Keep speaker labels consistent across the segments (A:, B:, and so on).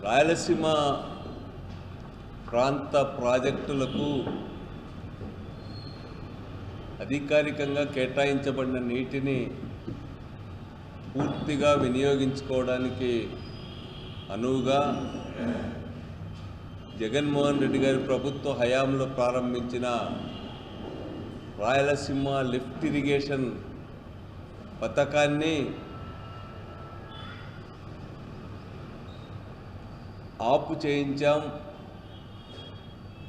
A: రాయలసీమ ప్రాంత ప్రాజెక్టులకు అధికారికంగా కేటాయించబడిన నీటిని పూర్తిగా వినియోగించుకోవడానికి అనువుగా జగన్మోహన్ రెడ్డి గారి ప్రభుత్వ హయాంలో ప్రారంభించిన రాయలసీమ లిఫ్ట్ ఇరిగేషన్ పథకాన్ని ఆపు చేయించాం.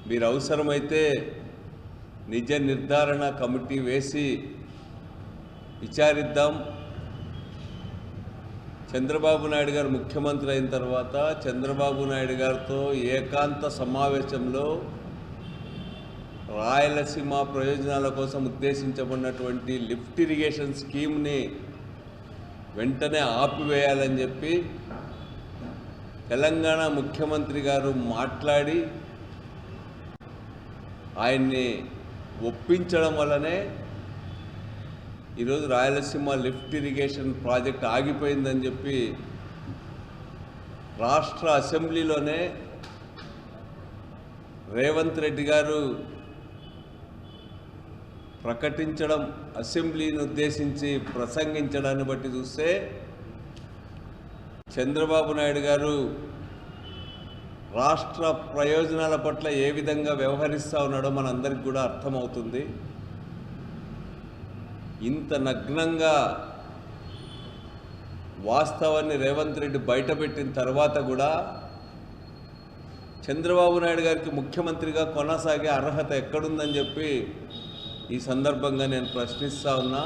A: మీరు అవసరమైతే నిజ నిర్ధారణ కమిటీ వేసి విచారిద్దాం. చంద్రబాబు నాయుడు గారు ముఖ్యమంత్రి అయిన తర్వాత చంద్రబాబు నాయుడు గారితో ఏకాంత సమావేశంలో రాయలసీమ ప్రయోజనాల కోసం ఉద్దేశించబడినటువంటి లిఫ్ట్ ఇరిగేషన్ స్కీమ్ని వెంటనే ఆపివేయాలని చెప్పి తెలంగాణ ముఖ్యమంత్రి గారు మాట్లాడి ఆయన్ని ఒప్పించడం వల్లనే ఈరోజు రాయలసీమ లిఫ్ట్ ఇరిగేషన్ ప్రాజెక్ట్ ఆగిపోయిందని చెప్పి రాష్ట్ర అసెంబ్లీలోనే రేవంత్ రెడ్డి గారు ప్రకటించడం, అసెంబ్లీని ఉద్దేశించి ప్రసంగించడాన్ని బట్టి చూస్తే చంద్రబాబు నాయుడు గారు రాష్ట్ర ప్రయోజనాల పట్ల ఏ విధంగా వ్యవహరిస్తూ ఉన్నాడో మనందరికీ కూడా అర్థమవుతుంది. ఇంత నగ్నంగా వాస్తవాన్ని రేవంత్ రెడ్డి బయటపెట్టిన తర్వాత కూడా చంద్రబాబు నాయుడు గారికి ముఖ్యమంత్రిగా కొనసాగే అర్హత ఎక్కడుందని చెప్పి ఈ సందర్భంగా నేను ప్రశ్నిస్తూ ఉన్నా.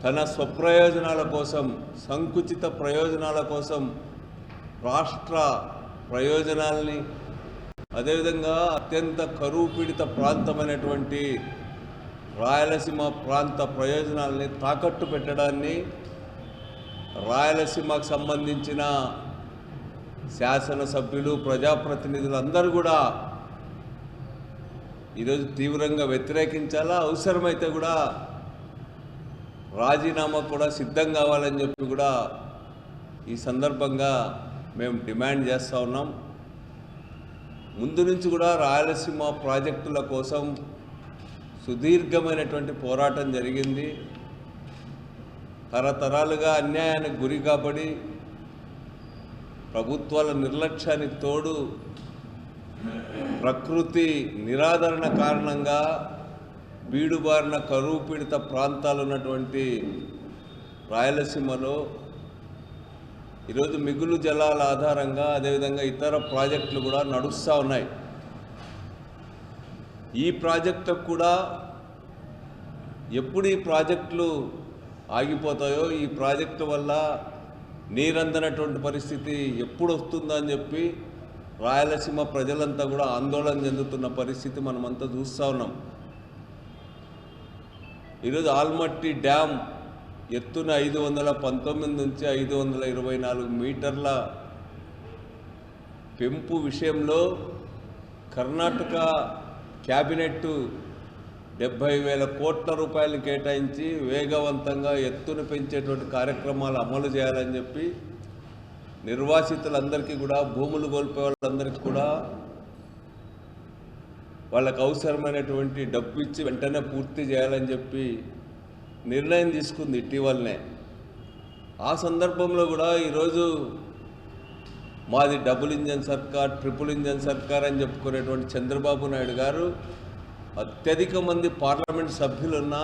A: తన స్వప్రయోజనాల కోసం, సంకుచిత ప్రయోజనాల కోసం రాష్ట్ర ప్రయోజనాల్ని, అదేవిధంగా అత్యంత కరువు పీడిత ప్రాంతమైనటువంటి రాయలసీమ ప్రాంత ప్రయోజనాల్ని తాకట్టు పెట్టడాన్ని రాయలసీమకు సంబంధించిన శాసనసభ్యులు, ప్రజాప్రతినిధులు అందరూ కూడా ఈరోజు తీవ్రంగా వ్యతిరేకించాలా, అవసరమైతే కూడా రాజీనామా కూడా సిద్ధం కావాలని చెప్పి కూడా ఈ సందర్భంగా మేము డిమాండ్ చేస్తూ ఉన్నాం. ముందు నుంచి కూడా రాయలసీమ ప్రాజెక్టుల కోసం సుదీర్ఘమైనటువంటి పోరాటం జరిగింది. తరతరాలుగా అన్యాయానికి గురి కాబడి ప్రభుత్వాల నిర్లక్ష్యానికి తోడు ప్రకృతి నిరాదరణ కారణంగా బీడుబారిన కరువు పీడిత ప్రాంతాలు ఉన్నటువంటి రాయలసీమలో ఈరోజు మిగులు జలాల ఆధారంగా అదేవిధంగా ఇతర ప్రాజెక్టులు కూడా నడుస్తూ ఉన్నాయి. ఈ ప్రాజెక్టుకు కూడా ఎప్పుడు ఈ ప్రాజెక్టులు ఆగిపోతాయో, ఈ ప్రాజెక్టు వల్ల నీరందనటువంటి పరిస్థితి ఎప్పుడు వస్తుందో అని చెప్పి రాయలసీమ ప్రజలంతా కూడా ఆందోళన చెందుతున్న పరిస్థితి మనమంతా చూస్తూ ఉన్నాం. ఈరోజు ఆల్మట్టి డ్యామ్ ఎత్తున 519 నుంచి 524 మీటర్ల పెంపు విషయంలో కర్ణాటక క్యాబినెట్ 70,000 కోట్ల రూపాయలు కేటాయించి వేగవంతంగా ఎత్తును పెంచేటువంటి కార్యక్రమాలు అమలు చేయాలని చెప్పి నిర్వాసితులందరికీ కూడా, భూములు కోల్పోయే వాళ్ళందరికీ కూడా వాళ్ళకు అవసరమైనటువంటి డబ్బు ఇచ్చి వెంటనే పూర్తి చేయాలని చెప్పి నిర్ణయం తీసుకుంది ఇటీవలనే. ఆ సందర్భంలో కూడా ఈరోజు మాది డబుల్ ఇంజన్ సర్కార్, ట్రిపుల్ ఇంజన్ సర్కార్ అని చెప్పుకునేటువంటి చంద్రబాబు నాయుడు గారు అత్యధిక మంది పార్లమెంట్ సభ్యులున్న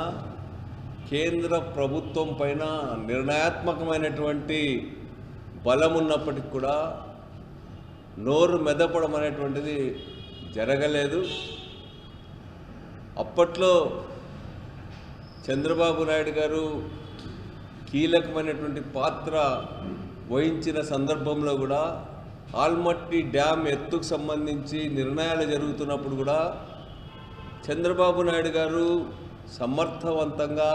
A: కేంద్ర ప్రభుత్వం పైన నిర్ణయాత్మకమైనటువంటి బలం ఉన్నప్పటికీ కూడా నోరు మెదపడం అనేటువంటిది జరగలేదు. అప్పట్లో చంద్రబాబు నాయుడు గారు కీలకమైనటువంటి పాత్ర వహించిన సందర్భంలో కూడా ఆల్మట్టి డ్యామ్ ఎత్తుకు సంబంధించి నిర్ణయాలు జరుగుతున్నప్పుడు కూడా చంద్రబాబు నాయుడు గారు సమర్థవంతంగా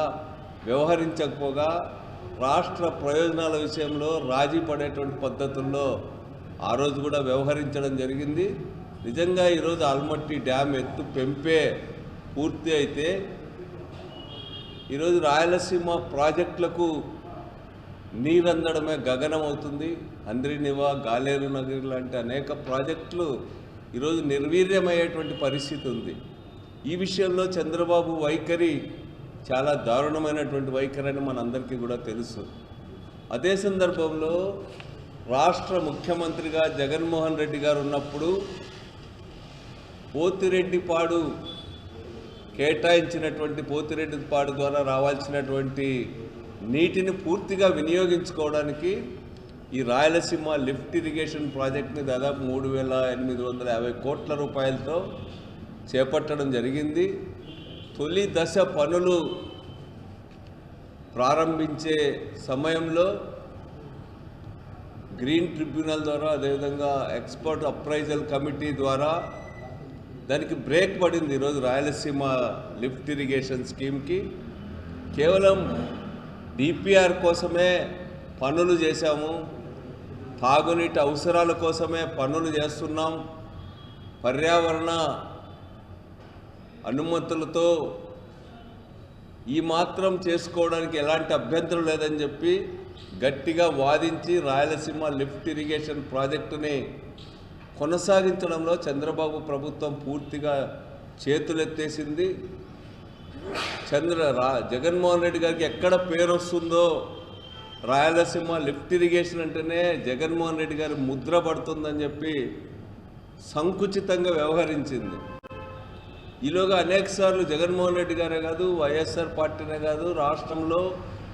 A: వ్యవహరించకపోగా రాష్ట్ర ప్రయోజనాల విషయంలో రాజీ పడేటువంటి పద్ధతుల్లో ఆ రోజు కూడా వ్యవహరించడం జరిగింది. నిజంగా ఈరోజు ఆల్మట్టి డ్యామ్ ఎత్తు పెంపే పూర్తి అయితే ఈరోజు రాయలసీమ ప్రాజెక్టులకు నీరందడమే గగనం అవుతుంది. అంద్రినివా, గాలేరు నగరి లాంటి అనేక ప్రాజెక్టులు ఈరోజు నిర్వీర్యమయ్యేటువంటి పరిస్థితి ఉంది. ఈ విషయంలో చంద్రబాబు వైఖరి చాలా దారుణమైనటువంటి వైఖరి అని మనందరికీ కూడా తెలుసు. అదే సందర్భంలో రాష్ట్ర ముఖ్యమంత్రిగా జగన్మోహన్ రెడ్డి గారు ఉన్నప్పుడు పోతిరెడ్డిపాడు కేటాయించినటువంటి పోతిరెడ్డిపాడు ద్వారా రావాల్సినటువంటి నీటిని పూర్తిగా వినియోగించుకోవడానికి ఈ రాయలసీమ లిఫ్ట్ ఇరిగేషన్ ప్రాజెక్ట్ని దాదాపు 3,850 కోట్ల రూపాయలతో చేపట్టడం జరిగింది. తొలి దశ పనులు ప్రారంభించే సమయంలో గ్రీన్ ట్రిబ్యునల్ ద్వారా, అదేవిధంగా ఎక్స్పర్ట్ అప్రైజల్ కమిటీ ద్వారా దానికి బ్రేక్ పడింది. ఈరోజు రాయలసీమ లిఫ్ట్ ఇరిగేషన్ స్కీమ్కి కేవలం డిపిఆర్ కోసమే పనులు చేశాము, తాగునీటి అవసరాల కోసమే పనులు చేస్తున్నాం, పర్యావరణ అనుమతులతో ఈ మాత్రం చేసుకోవడానికి ఎలాంటి అభ్యంతరం లేదని చెప్పి గట్టిగా వాదించి రాయలసీమ లిఫ్ట్ ఇరిగేషన్ ప్రాజెక్టుని కొనసాగించడంలో చంద్రబాబు ప్రభుత్వం పూర్తిగా చేతులెత్తేసింది. జగన్మోహన్ రెడ్డి గారికి ఎక్కడ పేరు వస్తుందో రాయలసీమ లిఫ్ట్ ఇరిగేషన్ అంటేనే జగన్మోహన్ రెడ్డి గారి ముద్ర పడుతుందని చెప్పి సంకుచితంగా వ్యవహరించింది. ఈలోగా అనేకసార్లు జగన్మోహన్ రెడ్డి గారే కాదు, వైఎస్ఆర్ పార్టీనే కాదు, రాష్ట్రంలో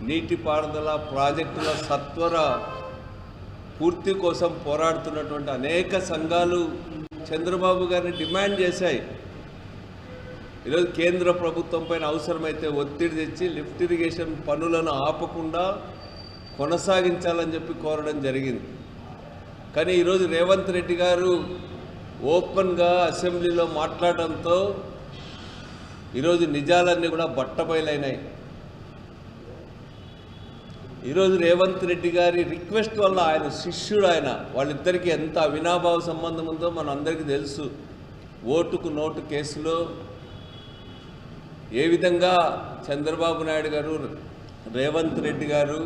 A: నీటిపారుదల ప్రాజెక్టుల సత్వర పూర్తి కోసం పోరాడుతున్నటువంటి అనేక సంఘాలు చంద్రబాబు గారిని డిమాండ్ చేశాయి. ఈరోజు కేంద్ర ప్రభుత్వం పైన అవసరమైతే ఒత్తిడి తెచ్చి లిఫ్ట్ ఇరిగేషన్ పనులను ఆపకుండా కొనసాగించాలని చెప్పి కోరడం జరిగింది. కానీ ఈరోజు రేవంత్ రెడ్డి గారు ఓపెన్గా అసెంబ్లీలో మాట్లాడడంతో ఈరోజు నిజాలన్నీ కూడా బట్టబయలైనాయి. ఈరోజు రేవంత్ రెడ్డి గారి రిక్వెస్ట్ వల్ల, ఆయన శిష్యుడు, వాళ్ళిద్దరికీ ఎంత అవినాభావ సంబంధం ఉందో మన అందరికీ తెలుసు. ఓటుకు నోటు కేసులో ఏ విధంగా చంద్రబాబు నాయుడు గారు, రేవంత్ రెడ్డి గారు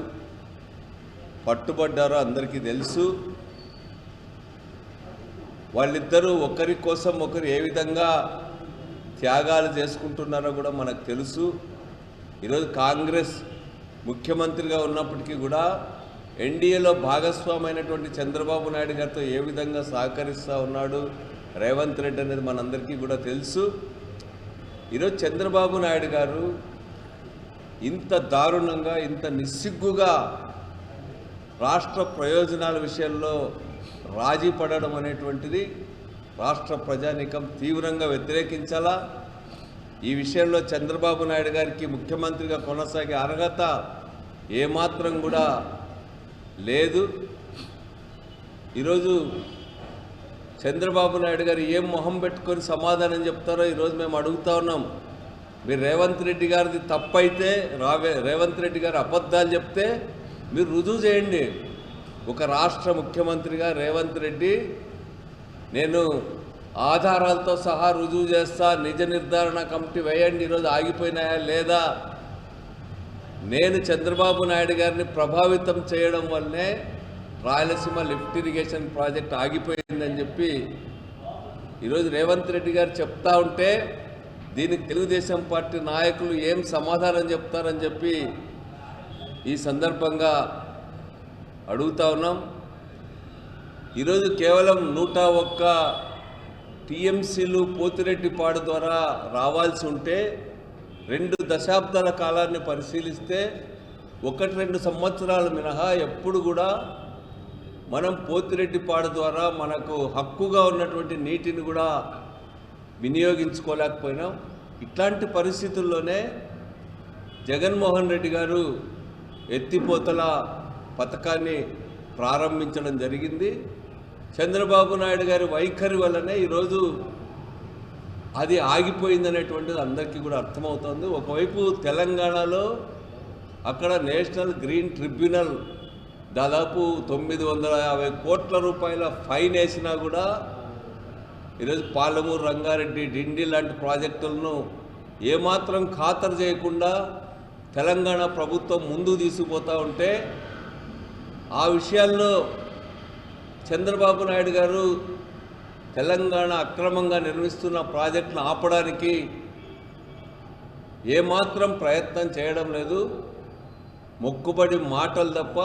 A: పట్టుబడ్డారో అందరికీ తెలుసు. వాళ్ళిద్దరూ ఒకరి కోసం ఒకరు ఏ విధంగా త్యాగాలు చేసుకుంటున్నారో కూడా మనకు తెలుసు. ఈరోజు కాంగ్రెస్ ముఖ్యమంత్రిగా ఉన్నప్పటికీ కూడా ఎన్డీఏలో భాగస్వామైనటువంటి చంద్రబాబు నాయుడు గారితో ఏ విధంగా సహకరిస్తూ ఉన్నాడు రేవంత్ రెడ్డి అనేది మనందరికీ కూడా తెలుసు. ఈరోజు చంద్రబాబు నాయుడు గారు ఇంత దారుణంగా, ఇంత నిస్సిగ్గుగా రాష్ట్ర ప్రయోజనాల విషయంలో రాజీ పడడం అనేటువంటిది రాష్ట్ర ప్రజానీకం తీవ్రంగా వ్యతిరేకించాలా. ఈ విషయంలో చంద్రబాబు నాయుడు గారికి ముఖ్యమంత్రిగా కొనసాగే అర్హత ఏమాత్రం కూడా లేదు. ఈరోజు చంద్రబాబు నాయుడు గారు ఏం మొహం పెట్టుకొని సమాధానం చెప్తారో ఈరోజు మేము అడుగుతా ఉన్నాం. మీరు రేవంత్ రెడ్డి గారిది తప్పైతే, రేవంత్ రెడ్డి గారు అబద్ధాలు చెప్తే మీరు రుజువు చేయండి. ఒక రాష్ట్ర ముఖ్యమంత్రిగా రేవంత్ రెడ్డి, నేను ఆధారాలతో సహా రుజువు చేస్తా, నిజ నిర్ధారణ కమిటీ వేయండి, ఈరోజు ఆగిపోయినాయా లేదా, నేను చంద్రబాబు నాయుడు గారిని ప్రభావితం చేయడం వల్లనే రాయలసీమ లిఫ్ట్ ఇరిగేషన్ ప్రాజెక్ట్ ఆగిపోయిందని చెప్పి ఈరోజు రేవంత్ రెడ్డి గారు చెప్తా ఉంటే దీనికి తెలుగుదేశం పార్టీ నాయకులు ఏం సమాధానం చెప్తారని చెప్పి ఈ సందర్భంగా అడుగుతా ఉన్నాం. ఈరోజు కేవలం 101 టీఎంసీలు పోతిరెడ్డిపాడు ద్వారా రావాల్సి ఉంటే 2 దశాబ్దాల కాలాన్ని పరిశీలిస్తే 1-2 సంవత్సరాలు మినహా ఎప్పుడు కూడా మనం పోతిరెడ్డిపాడు ద్వారా మనకు హక్కుగా ఉన్నటువంటి నీటిని కూడా వినియోగించుకోలేకపోయినాం. ఇట్లాంటి పరిస్థితుల్లోనే జగన్మోహన్ రెడ్డి గారు ఎత్తిపోతల పథకాన్ని ప్రారంభించడం జరిగింది. చంద్రబాబు నాయుడు గారి వైఖరి వల్లనే ఈరోజు అది ఆగిపోయిందనేటువంటిది అందరికీ కూడా అర్థమవుతుంది. ఒకవైపు తెలంగాణలో అక్కడ నేషనల్ గ్రీన్ ట్రిబ్యునల్ దాదాపు 950 కోట్ల రూపాయల ఫైన్ వేసినా కూడా ఈరోజు పాలమూరు రంగారెడ్డి, డిండి లాంటి ప్రాజెక్టులను ఏమాత్రం ఖాతరు చేయకుండా తెలంగాణ ప్రభుత్వం ముందుకు తీసుకుపోతూ ఉంటే ఆ విషయాల్లో చంద్రబాబు నాయుడు గారు తెలంగాణ అక్రమంగా నిర్మిస్తున్న ప్రాజెక్టును ఆపడానికి ఏమాత్రం ప్రయత్నం చేయడం లేదు. మొక్కుబడి మాటలు తప్ప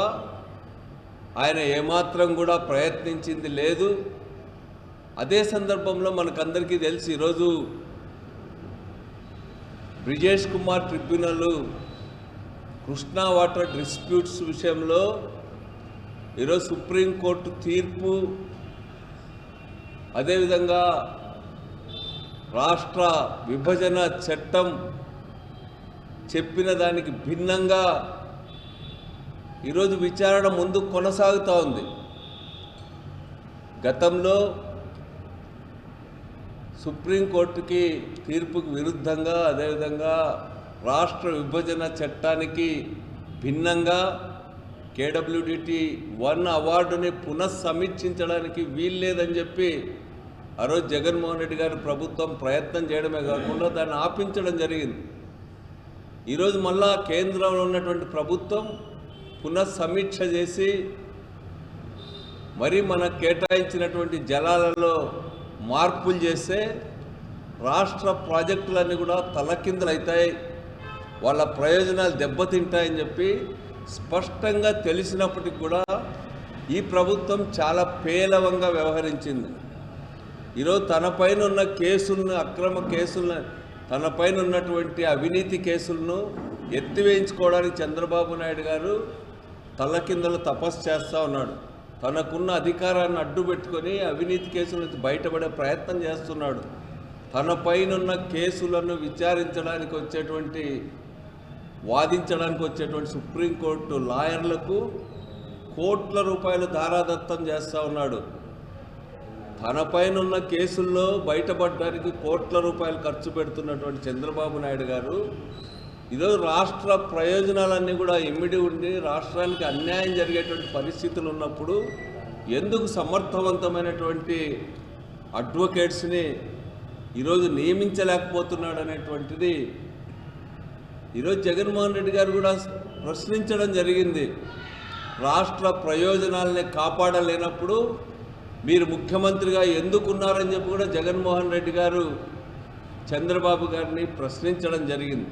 A: ఆయన ఏమాత్రం కూడా ప్రయత్నించింది లేదు. అదే సందర్భంలో మనకందరికీ తెలిసి ఈరోజు Brijesh Kumar tribunal Krishna water disputes విషయంలో ఈరోజు సుప్రీంకోర్టు తీర్పు, అదేవిధంగా రాష్ట్ర విభజన చట్టం చెప్పిన దానికి భిన్నంగా ఈరోజు విచారణ ముందు కొనసాగుతూ ఉంది. గతంలో సుప్రీంకోర్టుకి తీర్పుకు విరుద్ధంగా, అదేవిధంగా రాష్ట్ర విభజన చట్టానికి భిన్నంగా కేడబ్ల్యూడిటి 1 అవార్డుని పునఃసమీక్షించడానికి వీల్లేదని చెప్పి ఆ రోజు జగన్మోహన్ రెడ్డి గారి ప్రభుత్వం ప్రయత్నం చేయడమే కాకుండా దాన్ని ఆపించడం జరిగింది. ఈరోజు మళ్ళా కేంద్రంలో ఉన్నటువంటి ప్రభుత్వం పునఃసమీక్ష చేసి మరి మనకు కేటాయించినటువంటి జలాలలో మార్పులు చేస్తే రాష్ట్ర ప్రాజెక్టులన్నీ కూడా తలకిందులవుతాయి, వాళ్ళ ప్రయోజనాలు దెబ్బతింటాయని చెప్పి స్పష్టంగా తెలిసినప్పటికీ కూడా ఈ ప్రభుత్వం చాలా పేలవంగా వ్యవహరించింది. ఈరోజు తనపైన ఉన్న కేసులను, అక్రమ కేసులను, తనపైన ఉన్నటువంటి అవినీతి కేసులను ఎత్తివేయించుకోవడానికి చంద్రబాబు నాయుడు గారు తలకిందలు తపస్సు చేస్తూ ఉన్నాడు. తనకున్న అధికారాన్ని అడ్డు పెట్టుకొని అవినీతి కేసుల నుంచి బయటపడే ప్రయత్నం చేస్తున్నాడు. తనపైన ఉన్న కేసులను విచారించడానికి వచ్చేటువంటి, వాదించడానికి వచ్చేటువంటి సుప్రీంకోర్టు లాయర్లకు కోట్ల రూపాయలు ధారాదత్తం చేస్తూ ఉన్నాడు. తనపైన ఉన్న కేసుల్లో బయటపడడానికి కోట్ల రూపాయలు ఖర్చు పెడుతున్నటువంటి చంద్రబాబు నాయుడు గారు ఈరోజు రాష్ట్ర ప్రయోజనాలన్నీ కూడా ఇమిడి ఉండి రాష్ట్రానికి అన్యాయం జరిగేటువంటి పరిస్థితులు ఉన్నప్పుడు ఎందుకు సమర్థవంతమైనటువంటి అడ్వకేట్స్ని ఈరోజు నియమించలేకపోతున్నాడు అనేటువంటిది ఈరోజు జగన్మోహన్ రెడ్డి గారు కూడా ప్రశ్నించడం జరిగింది. రాష్ట్ర ప్రయోజనాలని కాపాడలేనప్పుడు మీరు ముఖ్యమంత్రిగా ఎందుకున్నారని చెప్పి కూడా జగన్మోహన్ రెడ్డి గారు చంద్రబాబు గారిని ప్రశ్నించడం జరిగింది.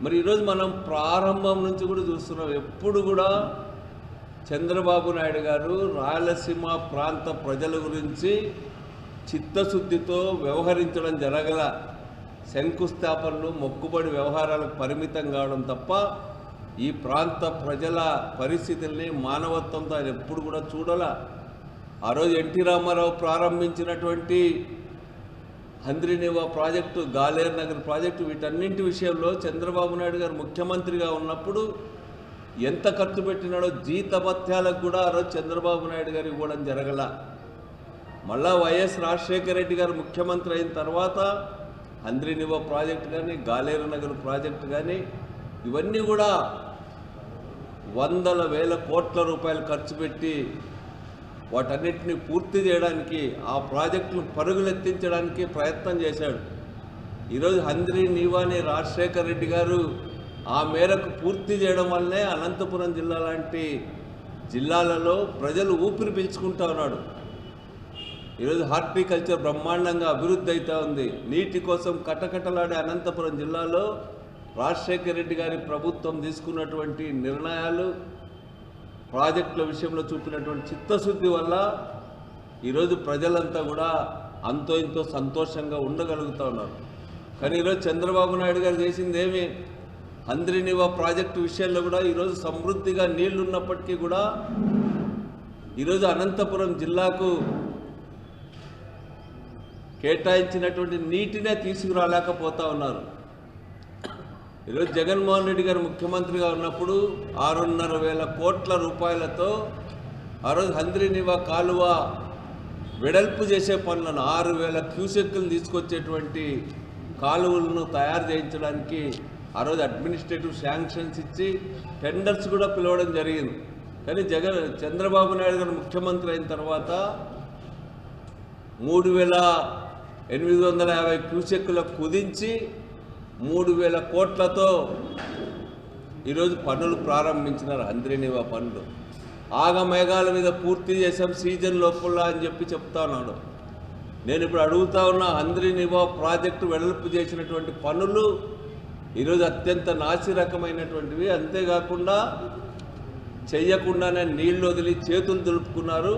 A: మరి ఈరోజు మనం ప్రారంభం నుంచి కూడా చూస్తున్నాం, ఎప్పుడు కూడా చంద్రబాబు నాయుడు గారు రాయలసీమ ప్రాంత ప్రజల గురించి చిత్తశుద్ధితో వ్యవహరించడం జరగల. శంకుస్థాపనలు, మొక్కుబడి వ్యవహారాలకు పరిమితం కావడం తప్ప ఈ ప్రాంత ప్రజల పరిస్థితుల్ని, మానవత్వంతో ఆయన ఎప్పుడు కూడా చూడాల. ఆ రోజు ఎన్టీ రామారావు ప్రారంభించినటువంటి హంద్రీనివా ప్రాజెక్టు, గాలేరు నగర్ ప్రాజెక్టు, వీటన్నింటి విషయంలో చంద్రబాబు నాయుడు గారు ముఖ్యమంత్రిగా ఉన్నప్పుడు ఎంత ఖర్చు పెట్టినాడో జీతభత్యాలకు కూడా ఆ రోజు చంద్రబాబు నాయుడు గారు ఇవ్వడం జరగల. మళ్ళా వైఎస్ రాజశేఖర రెడ్డి గారు ముఖ్యమంత్రి అయిన తర్వాత హంద్రీనివా ప్రాజెక్టు కానీ, గాలేరు నగర్ ప్రాజెక్టు కానీ, ఇవన్నీ కూడా వందల వేల కోట్ల రూపాయలు ఖర్చు పెట్టి వాటన్నిటిని పూర్తి చేయడానికి, ఆ ప్రాజెక్టును పరుగులెత్తించడానికి ప్రయత్నం చేశాడు. ఈరోజు హంద్రీనివాని రాజశేఖర రెడ్డి గారు ఆ మేరకు పూర్తి చేయడం వల్లనే అనంతపురం జిల్లా లాంటి జిల్లాలలో ప్రజలు ఊపిరి పీల్చుకుంటూ ఉన్నాడు. ఈరోజు హార్టికల్చర్ బ్రహ్మాండంగా అభివృద్ధి అవుతూ ఉంది. నీటి కోసం కటకటలాడే అనంతపురం జిల్లాలో రాజశేఖర రెడ్డి గారి ప్రభుత్వం తీసుకున్నటువంటి నిర్ణయాలు, ప్రాజెక్టుల విషయంలో చూపినటువంటి చిత్తశుద్ధి వల్ల ఈరోజు ప్రజలంతా కూడా అంతో ఇంతో సంతోషంగా ఉండగలుగుతూ ఉన్నారు. కానీ ఈరోజు చంద్రబాబు నాయుడు గారు చేసింది ఏమి? హంద్రీనివా ప్రాజెక్టు విషయంలో కూడా ఈరోజు సమృద్ధిగా నీళ్లు ఉన్నప్పటికీ కూడా ఈరోజు అనంతపురం జిల్లాకు కేటాయించినటువంటి నీటినే తీసుకురాలేకపోతూ ఉన్నారు. ఈరోజు జగన్మోహన్ రెడ్డి గారు ముఖ్యమంత్రిగా ఉన్నప్పుడు 6,500 కోట్ల రూపాయలతో ఆ రోజు హంద్రీనివా కాలువ వెడల్పు చేసే పనులను 6,000 క్యూసెక్కులు తీసుకొచ్చేటువంటి కాలువలను తయారు చేయించడానికి ఆ రోజు అడ్మినిస్ట్రేటివ్ శాంక్షన్స్ ఇచ్చి టెండర్స్ కూడా పిలవడం జరిగింది. కానీ చంద్రబాబు నాయుడు గారు ముఖ్యమంత్రి అయిన తర్వాత 3,850 క్యూసెక్కులకు కుదించి 3,000 కోట్లతో ఈరోజు పనులు ప్రారంభించినారు. హంద్రీనివా పనులు ఆగమేఘాల మీద పూర్తి చేసాం సీజన్ లోపల అని చెప్పి చెప్తా ఉన్నాడు. నేను ఇప్పుడు అడుగుతా ఉన్న హంద్రీనివా ప్రాజెక్టు వెడల్పు చేసినటువంటి పనులు ఈరోజు అత్యంత నాసిరకమైనటువంటివి. అంతేకాకుండా చెయ్యకుండానే నీళ్లు వదిలి చేతులు దులుపుకున్నారు.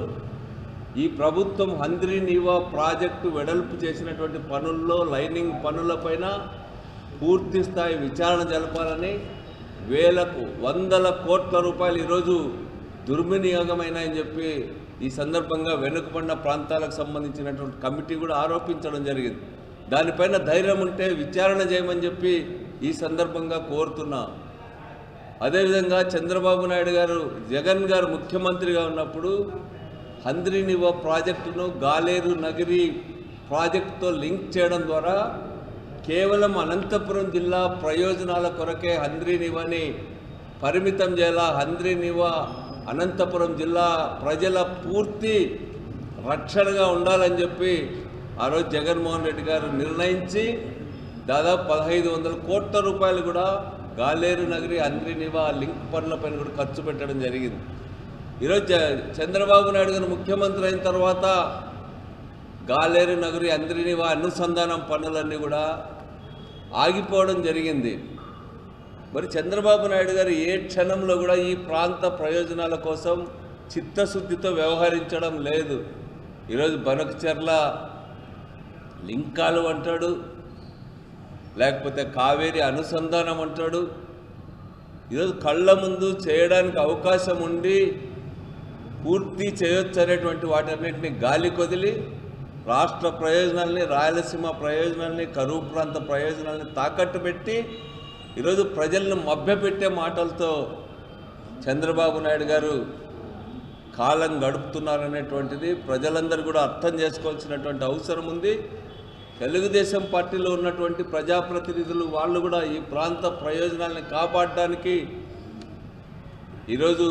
A: ఈ ప్రభుత్వం హంద్రీనివా ప్రాజెక్టు వెడల్పు చేసినటువంటి పనుల్లో లైనింగ్ పనులపైన పూర్తి స్థాయి విచారణ జరపాలని వేలకు వందల కోట్ల రూపాయలు ఈరోజు దుర్వినియోగమైనాయని చెప్పి ఈ సందర్భంగా వెనుకబడిన ప్రాంతాలకు సంబంధించినటువంటి కమిటీ కూడా ఆరోపించడం జరిగింది. దానిపైన ధైర్యం ఉంటే విచారణ చేయమని చెప్పి ఈ సందర్భంగా కోరుతున్నా. అదేవిధంగా చంద్రబాబు నాయుడు గారు జగన్ గారు ముఖ్యమంత్రిగా ఉన్నప్పుడు హంద్రీనివా ప్రాజెక్టును గాలేరు నగరి ప్రాజెక్టుతో లింక్ చేయడం ద్వారా కేవలం అనంతపురం జిల్లా ప్రయోజనాల కొరకే హంద్రీనివాని పరిమితం చేయాల. హంద్రీనివా అనంతపురం జిల్లా ప్రజల పూర్తి రక్షణగా ఉండాలని చెప్పి ఆ రోజు జగన్మోహన్ రెడ్డి గారు నిర్ణయించి దాదాపు 1500 కోట్ల రూపాయలు కూడా గాలేరు నగరి హంద్రీనివా లింక్ పనులపైన కూడా ఖర్చు పెట్టడం జరిగింది. ఈరోజు చంద్రబాబు నాయుడు గారు ముఖ్యమంత్రి అయిన తర్వాత గాలేరు నగరి హంద్రీనివా అనుసంధానం పనులన్నీ కూడా ఆగిపోవడం జరిగింది. మరి చంద్రబాబు నాయుడు గారు ఏ క్షణంలో కూడా ఈ ప్రాంత ప్రయోజనాల కోసం చిత్తశుద్ధితో వ్యవహరించడం లేదు. ఈరోజు బనకచెర్ల లింకాలు అంటాడు, లేకపోతే కావేరీ అనుసంధానం అంటాడు. ఈరోజు కళ్ళ ముందు చేయడానికి అవకాశం ఉండి పూర్తి చేయొచ్చు అనేటువంటి వాటన్నిటిని గాలి కొదిలి రాష్ట్ర ప్రయోజనాల్ని, రాయలసీమ ప్రయోజనాల్ని, కరువు ప్రాంత ప్రయోజనాల్ని తాకట్టు పెట్టి ఈరోజు ప్రజలను మభ్యపెట్టే మాటలతో చంద్రబాబు నాయుడు గారు కాలం గడుపుతున్నారనేటువంటిది ప్రజలందరూ కూడా అర్థం చేసుకోవాల్సినటువంటి అవసరం ఉంది. తెలుగుదేశం పార్టీలో ఉన్నటువంటి ప్రజాప్రతినిధులు వాళ్ళు కూడా ఈ ప్రాంత ప్రయోజనాలను కాపాడడానికి ఈరోజు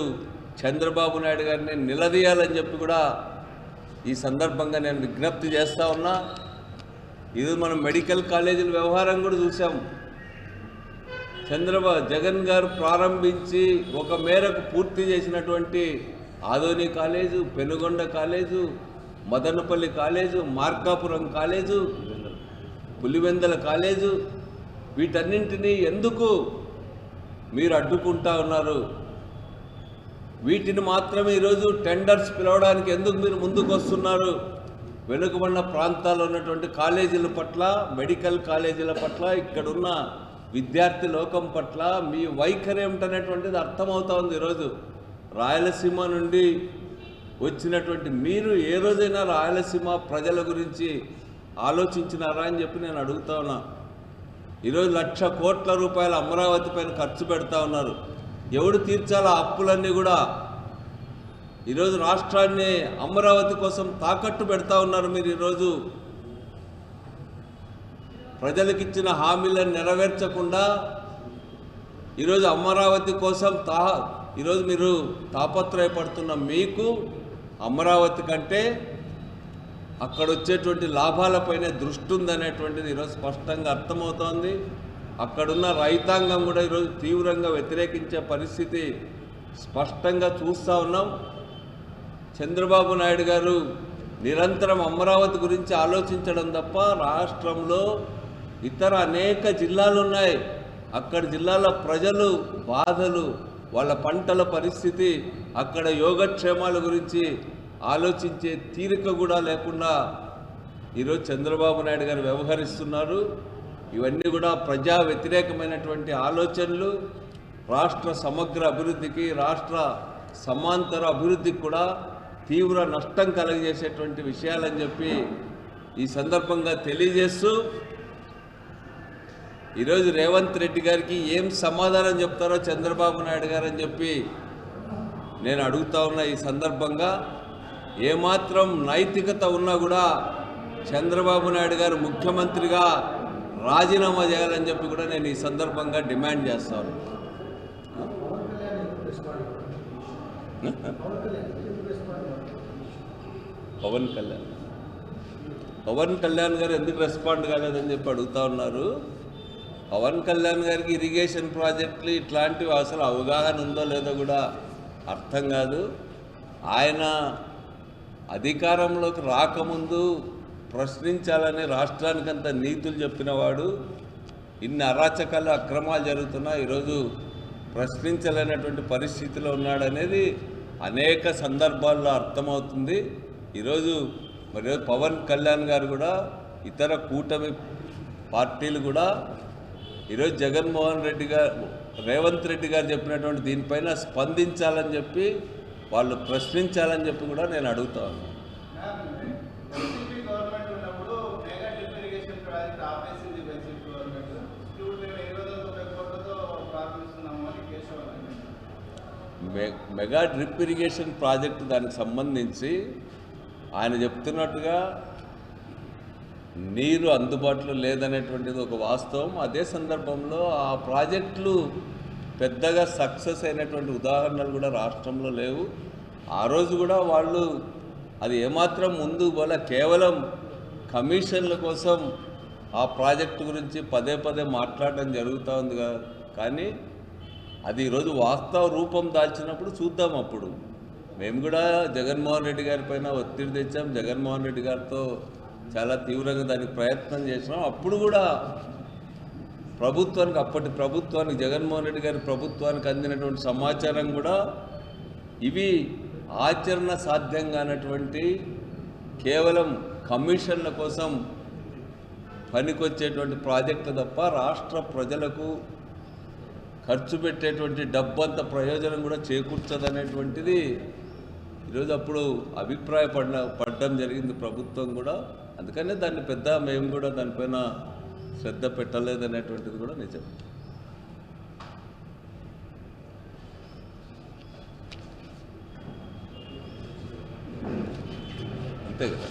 A: చంద్రబాబు నాయుడు గారిని నిలదీయాలని చెప్పి కూడా ఈ సందర్భంగా నేను విజ్ఞప్తి చేస్తూ ఉన్నా. ఇది మనం మెడికల్ కాలేజీల వ్యవహారం కూడా చూసాం. జగన్ గారు ప్రారంభించి ఒక మేరకు పూర్తి చేసినటువంటి Adoni college, Penugonda college, Madanapalle college, Markapuram college, Pulivendula college, వీటన్నింటినీ ఎందుకు మీరు అడ్డుకుంటా ఉన్నారు? వీటిని మాత్రమే ఈరోజు టెండర్స్ పిలవడానికి ఎందుకు మీరు ముందుకు వస్తున్నారు? వెనుకబడిన ప్రాంతాల్లో ఉన్నటువంటి కాలేజీల పట్ల, మెడికల్ కాలేజీల పట్ల, ఇక్కడున్న విద్యార్థి లోకం పట్ల మీ వైఖరి ఏమిటనేటువంటిది అర్థమవుతా ఉంది. ఈరోజు రాయలసీమ నుండి వచ్చినటువంటి మీరు ఏ రోజైనా రాయలసీమ ప్రజల గురించి ఆలోచించినారా అని చెప్పి నేను అడుగుతా ఉన్నా. ఈరోజు 1,00,000 కోట్ల రూపాయలు అమరావతి పైన ఖర్చు పెడతా ఉన్నారు. ఎవడు తీర్చాలా అప్పులన్నీ కూడా? ఈరోజు రాష్ట్రాన్ని అమరావతి కోసం తాకట్టు పెడతా ఉన్నారు. మీరు ఈరోజు ప్రజలకు ఇచ్చిన హామీలను నెరవేర్చకుండా ఈరోజు అమరావతి కోసం ఈరోజు మీరు తాపత్రయపడుతున్న మీకు అమరావతి కంటే అక్కడ వచ్చేటువంటి లాభాలపైనే దృష్టి ఉందనేటువంటిది ఈరోజు స్పష్టంగా అర్థమవుతోంది. అక్కడున్న రైతాంగం కూడా ఈరోజు తీవ్రంగా వ్యతిరేకించే పరిస్థితి స్పష్టంగా చూస్తూ ఉన్నాం. చంద్రబాబు నాయుడు గారు నిరంతరం అమరావతి గురించి ఆలోచించడం తప్ప రాష్ట్రంలో ఇతర అనేక జిల్లాలు ఉన్నాయి. అక్కడ జిల్లాల ప్రజలు బాధలు, వాళ్ళ పంటల పరిస్థితి, అక్కడ యోగక్షేమాల గురించి ఆలోచించే తీరిక కూడా లేకుండా ఈరోజు చంద్రబాబు నాయుడు గారు వ్యవహరిస్తున్నారు. ఇవన్నీ కూడా ప్రజా వ్యతిరేకమైనటువంటి ఆలోచనలు, రాష్ట్ర సమగ్ర అభివృద్ధికి, రాష్ట్ర సమాంతర అభివృద్ధికి కూడా తీవ్ర నష్టం కలుగజేసేటువంటి విషయాలని చెప్పి ఈ సందర్భంగా తెలియజేస్తూ ఈరోజు రేవంత్ రెడ్డి గారికి ఏం సమాధానం చెప్తారో చంద్రబాబు నాయుడు గారు అని చెప్పి నేను అడుగుతా ఉన్నా. ఈ సందర్భంగా ఏమాత్రం నైతికత ఉన్నా కూడా చంద్రబాబు నాయుడు గారు ముఖ్యమంత్రిగా రాజీనామా చేయాలని చెప్పి కూడా నేను ఈ సందర్భంగా డిమాండ్ చేస్తాను. పవన్ కళ్యాణ్ గారు ఎందుకు రెస్పాండ్ కాలేదని చెప్పి అడుగుతా ఉన్నారు. పవన్ కళ్యాణ్ గారికి ఇరిగేషన్ ప్రాజెక్టులు ఇట్లాంటివి అసలు అవగాహన ఉందో లేదో కూడా అర్థం కాదు. ఆయన అధికారంలోకి రాకముందు ప్రశ్నించాలని రాష్ట్రానికంత నీతులు చెప్పినవాడు. ఇన్ని అరాచకాలు అక్రమాలు జరుగుతున్నా ఈరోజు ప్రశ్నించలేనటువంటి పరిస్థితిలో ఉన్నాడనేది అనేక సందర్భాల్లో అర్థమవుతుంది. ఈరోజు మరి పవన్ కళ్యాణ్ గారు కూడా ఇతర కూటమి పార్టీలు కూడా ఈరోజు జగన్మోహన్ రెడ్డి గారు రేవంత్ రెడ్డి గారు చెప్పినటువంటి దీనిపైన స్పందించాలని చెప్పి వాళ్ళు ప్రశ్నించాలని చెప్పి కూడా నేను అడుగుతాను. మెగా డ్రిప్ ఇరిగేషన్ ప్రాజెక్టు దానికి సంబంధించి ఆయన చెప్తున్నట్టుగా నీరు అందుబాటులో లేదనేటువంటిది ఒక వాస్తవం. అదే సందర్భంలో ఆ ప్రాజెక్టులు పెద్దగా సక్సెస్ అయినటువంటి ఉదాహరణలు కూడా రాష్ట్రంలో లేవు. ఆ రోజు కూడా వాళ్ళు అది ఏమాత్రం ముందుకు పోలే, కేవలం కమిషన్ల కోసం ఆ ప్రాజెక్టు గురించి పదే పదే మాట్లాడడం జరుగుతూ ఉంది. కానీ అది ఈరోజు వాస్తవ రూపం దాల్చినప్పుడు చూద్దాం. అప్పుడు మేము కూడా జగన్మోహన్ రెడ్డి గారి పైన ఒత్తిడి తెచ్చాం, జగన్మోహన్ రెడ్డి గారితో చాలా తీవ్రంగా దానికి ప్రయత్నం చేసినాం. అప్పుడు కూడా ప్రభుత్వానికి, అప్పటి ప్రభుత్వానికి, జగన్మోహన్ రెడ్డి గారి ప్రభుత్వానికి అందినటువంటి సమాచారం కూడా ఇవి ఆచరణ సాధ్యం కానటువంటి కేవలం కమిషన్ల కోసం పనికొచ్చేటువంటి ప్రాజెక్టు తప్ప రాష్ట్ర ప్రజలకు ఖర్చు పెట్టేటువంటి డబ్బంత ప్రయోజనం కూడా చేకూర్చదనేటువంటిది ఈరోజు అప్పుడు పడడం జరిగింది ప్రభుత్వం కూడా. అందుకనే దాన్ని మేము కూడా దానిపైన శ్రద్ధ పెట్టలేదనేటువంటిది కూడా నిజం. అంతే కదా.